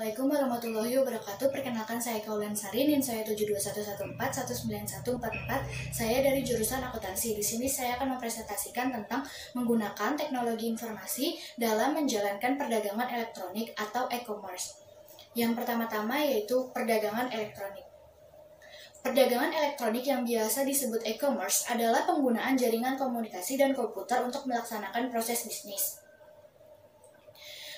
Assalamualaikum warahmatullahi wabarakatuh. Perkenalkan, saya Kaulan Sari, NIM saya 72114191444. Saya dari jurusan akuntansi. Di sini saya akan mempresentasikan tentang menggunakan teknologi informasi dalam menjalankan perdagangan elektronik atau e-commerce. Yang pertama-tama yaitu perdagangan elektronik. Perdagangan elektronik yang biasa disebut e-commerce adalah penggunaan jaringan komunikasi dan komputer untuk melaksanakan proses bisnis.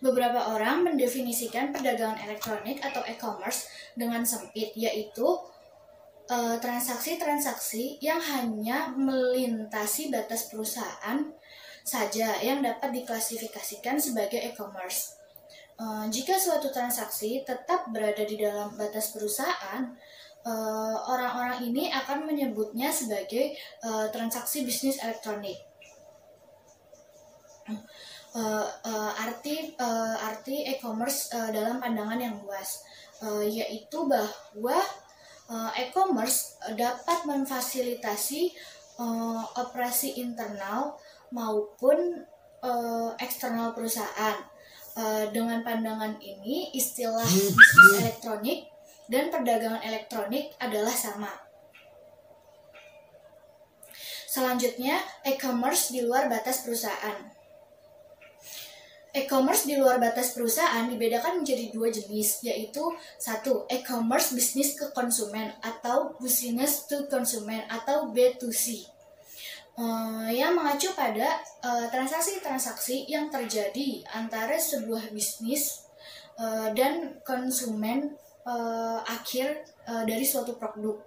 Beberapa orang mendefinisikan perdagangan elektronik atau e-commerce dengan sempit, yaitu transaksi-transaksi yang hanya melintasi batas perusahaan saja yang dapat diklasifikasikan sebagai e-commerce. Jika suatu transaksi tetap berada di dalam batas perusahaan, orang-orang ini akan menyebutnya sebagai transaksi bisnis elektronik. Arti e-commerce dalam pandangan yang luas, yaitu bahwa e-commerce dapat memfasilitasi operasi internal maupun eksternal perusahaan. Dengan pandangan ini, istilah bisnis elektronik dan perdagangan elektronik adalah sama. Selanjutnya, e-commerce di luar batas perusahaan. E-commerce di luar batas perusahaan dibedakan menjadi dua jenis, yaitu satu, e-commerce bisnis ke konsumen atau business to consumer atau B2C, yang mengacu pada transaksi-transaksi yang terjadi antara sebuah bisnis dan konsumen akhir dari suatu produk.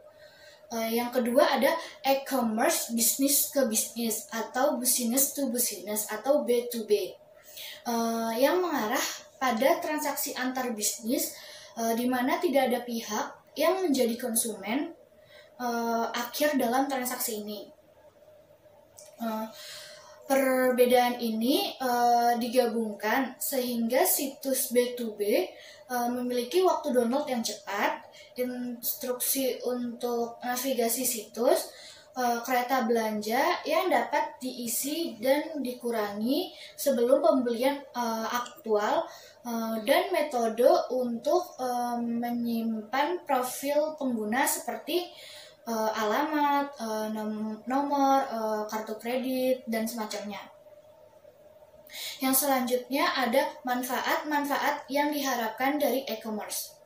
Yang kedua ada e-commerce bisnis ke bisnis atau business to business atau B2B. Yang mengarah pada transaksi antar bisnis di mana tidak ada pihak yang menjadi konsumen akhir dalam transaksi ini. Perbedaan ini digabungkan sehingga situs B2B memiliki waktu download yang cepat, instruksi untuk navigasi situs, kereta belanja yang dapat diisi dan dikurangi sebelum pembelian aktual, dan metode untuk menyimpan profil pengguna seperti alamat, nomor, kartu kredit, dan semacamnya. Yang selanjutnya ada manfaat-manfaat yang diharapkan dari e-commerce.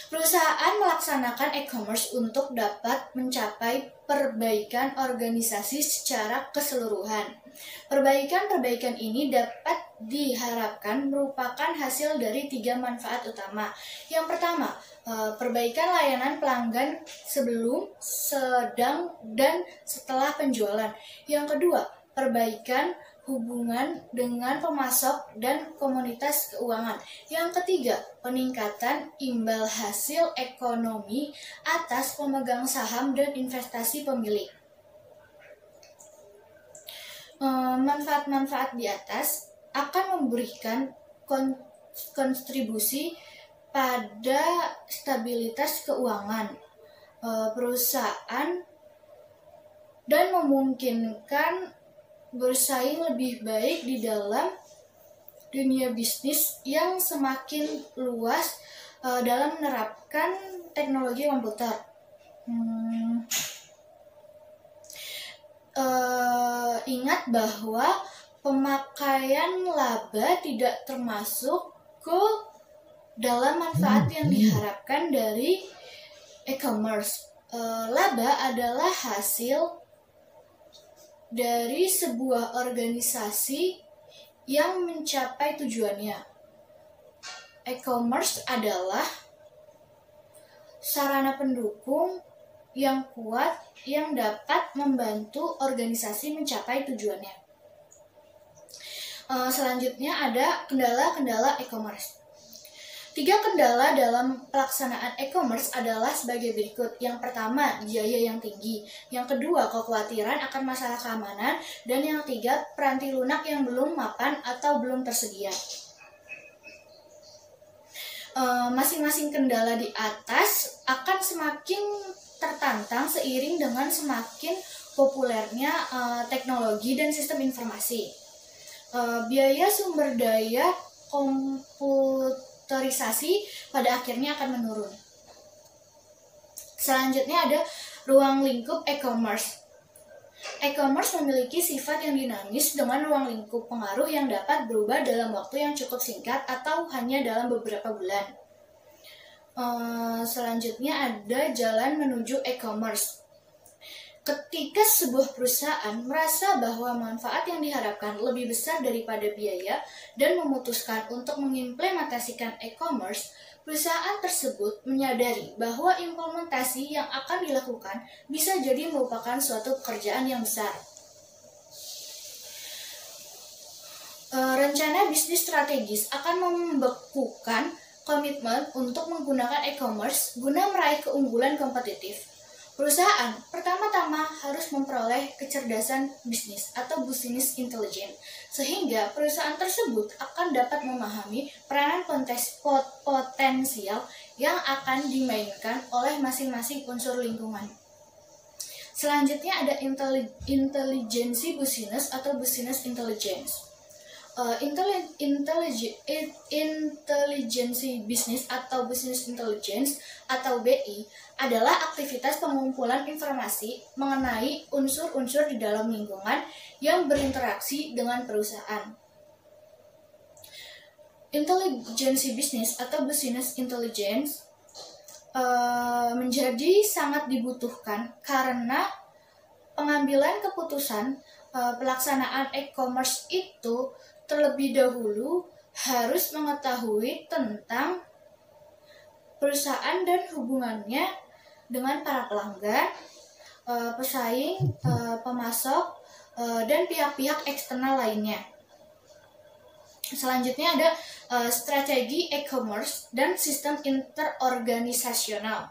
Perusahaan melaksanakan e-commerce untuk dapat mencapai perbaikan organisasi secara keseluruhan. Perbaikan-perbaikan ini dapat diharapkan merupakan hasil dari tiga manfaat utama. Yang pertama, perbaikan layanan pelanggan sebelum, sedang, dan setelah penjualan. Yang kedua, perbaikan hubungan dengan pemasok dan komunitas keuangan. Yang ketiga, peningkatan imbal hasil ekonomi atas pemegang saham dan investasi pemilik. Manfaat-manfaat di atas akan memberikan kontribusi pada stabilitas keuangan perusahaan dan memungkinkan bersaing lebih baik di dalam dunia bisnis yang semakin luas dalam menerapkan teknologi komputer. Ingat bahwa pemakaian laba tidak termasuk ke dalam manfaat yang diharapkan dari e-commerce. Laba adalah hasil dari sebuah organisasi yang mencapai tujuannya. E-commerce adalah sarana pendukung yang kuat yang dapat membantu organisasi mencapai tujuannya. Selanjutnya ada kendala-kendala e-commerce. 3 kendala dalam pelaksanaan e-commerce adalah sebagai berikut. Yang pertama, biaya yang tinggi. Yang kedua, kekhawatiran akan masalah keamanan. Dan yang ketiga, peranti lunak yang belum mapan atau belum tersedia. Masing-masing kendala di atas akan semakin tertantang seiring dengan semakin populernya teknologi dan sistem informasi. Biaya sumber daya komputer karakterisasi pada akhirnya akan menurun. Selanjutnya ada ruang lingkup e-commerce. E-commerce memiliki sifat yang dinamis dengan ruang lingkup pengaruh yang dapat berubah dalam waktu yang cukup singkat atau hanya dalam beberapa bulan. Selanjutnya ada jalan menuju e-commerce. Ketika sebuah perusahaan merasa bahwa manfaat yang diharapkan lebih besar daripada biaya dan memutuskan untuk mengimplementasikan e-commerce, perusahaan tersebut menyadari bahwa implementasi yang akan dilakukan bisa jadi merupakan suatu pekerjaan yang besar. Rencana bisnis strategis akan membekukan komitmen untuk menggunakan e-commerce guna meraih keunggulan kompetitif. Perusahaan pertama-tama harus memperoleh kecerdasan bisnis atau business intelligence, sehingga perusahaan tersebut akan dapat memahami peranan potensial yang akan dimainkan oleh masing-masing unsur lingkungan. Selanjutnya ada intelijensi bisnis atau business intelligence. Intelijensi bisnis atau business intelligence atau BI adalah aktivitas pengumpulan informasi mengenai unsur-unsur di dalam lingkungan yang berinteraksi dengan perusahaan. Intelijensi bisnis atau business intelligence menjadi sangat dibutuhkan karena pengambilan keputusan pelaksanaan e-commerce itu terlebih dahulu harus mengetahui tentang perusahaan dan hubungannya dengan para pelanggan, pesaing, pemasok, dan pihak-pihak eksternal lainnya. Selanjutnya ada strategi e-commerce dan sistem interorganisasional.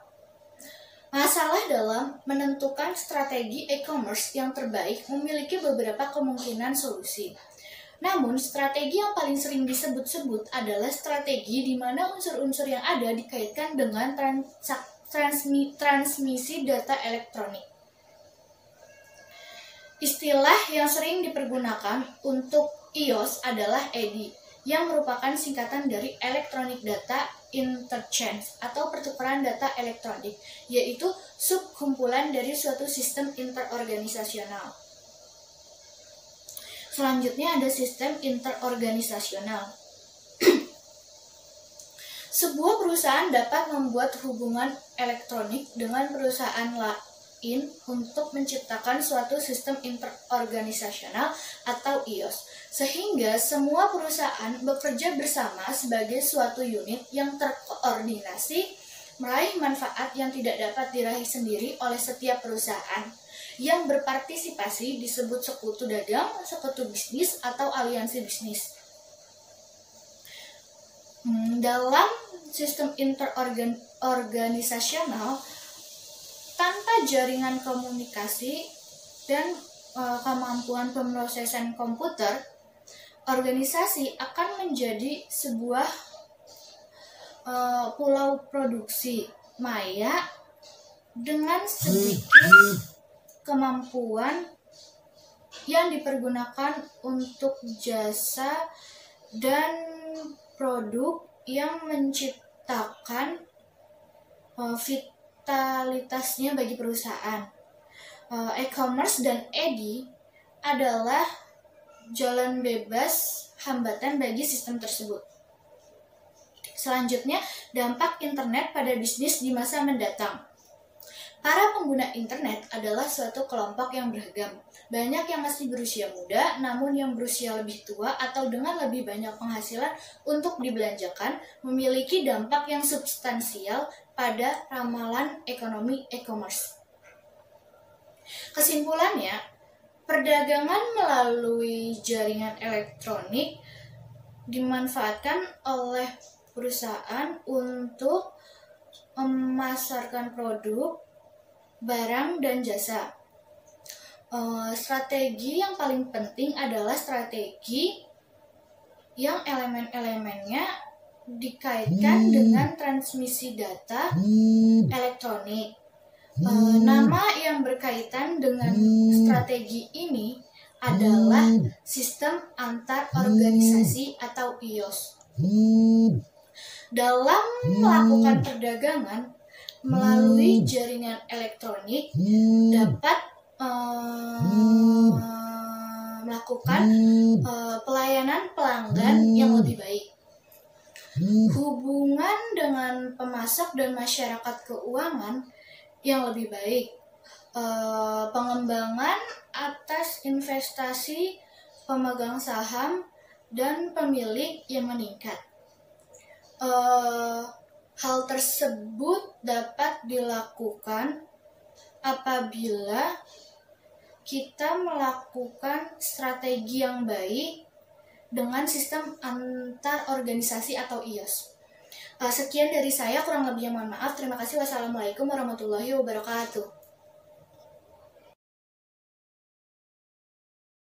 Masalah dalam menentukan strategi e-commerce yang terbaik memiliki beberapa kemungkinan solusi. Namun, strategi yang paling sering disebut-sebut adalah strategi di mana unsur-unsur yang ada dikaitkan dengan transmisi data elektronik. Istilah yang sering dipergunakan untuk iOS adalah EDI, yang merupakan singkatan dari Electronic Data Interchange atau pertukaran data elektronik, yaitu subkumpulan dari suatu sistem interorganisasional. Selanjutnya ada sistem interorganisasional. Sebuah perusahaan dapat membuat hubungan elektronik dengan perusahaan lain untuk menciptakan suatu sistem interorganisasional atau iOS, sehingga semua perusahaan bekerja bersama sebagai suatu unit yang terkoordinasi meraih manfaat yang tidak dapat diraih sendiri oleh setiap perusahaan. Yang berpartisipasi disebut sekutu dagang, sekutu bisnis, atau aliansi bisnis. Dalam sistem interorganisasional, tanpa jaringan komunikasi dan kemampuan pemrosesan komputer, organisasi akan menjadi sebuah pulau produksi maya dengan sedikit kemampuan yang dipergunakan untuk jasa dan produk yang menciptakan vitalitasnya bagi perusahaan. E-commerce dan EDI adalah jalan bebas hambatan bagi sistem tersebut. Selanjutnya, dampak internet pada bisnis di masa mendatang. Para pengguna internet adalah suatu kelompok yang beragam. Banyak yang masih berusia muda, namun yang berusia lebih tua atau dengan lebih banyak penghasilan untuk dibelanjakan memiliki dampak yang substansial pada ramalan ekonomi e-commerce. Kesimpulannya, perdagangan melalui jaringan elektronik dimanfaatkan oleh perusahaan untuk memasarkan produk, barang, dan jasa. Strategi yang paling penting adalah strategi yang elemen-elemennya dikaitkan dengan transmisi data elektronik. Nama yang berkaitan dengan strategi ini adalah sistem antar organisasi atau iOS. Dalam melakukan perdagangan melalui jaringan elektronik dapat melakukan pelayanan pelanggan yang lebih baik. Hubungan dengan pemasok dan masyarakat keuangan yang lebih baik. Pengembangan atas investasi pemegang saham dan pemilik yang meningkat. Hal tersebut dapat dilakukan apabila kita melakukan strategi yang baik dengan sistem antar organisasi atau IOS. Sekian dari saya, kurang lebihnya mohon maaf. Terima kasih. Wassalamualaikum warahmatullahi wabarakatuh.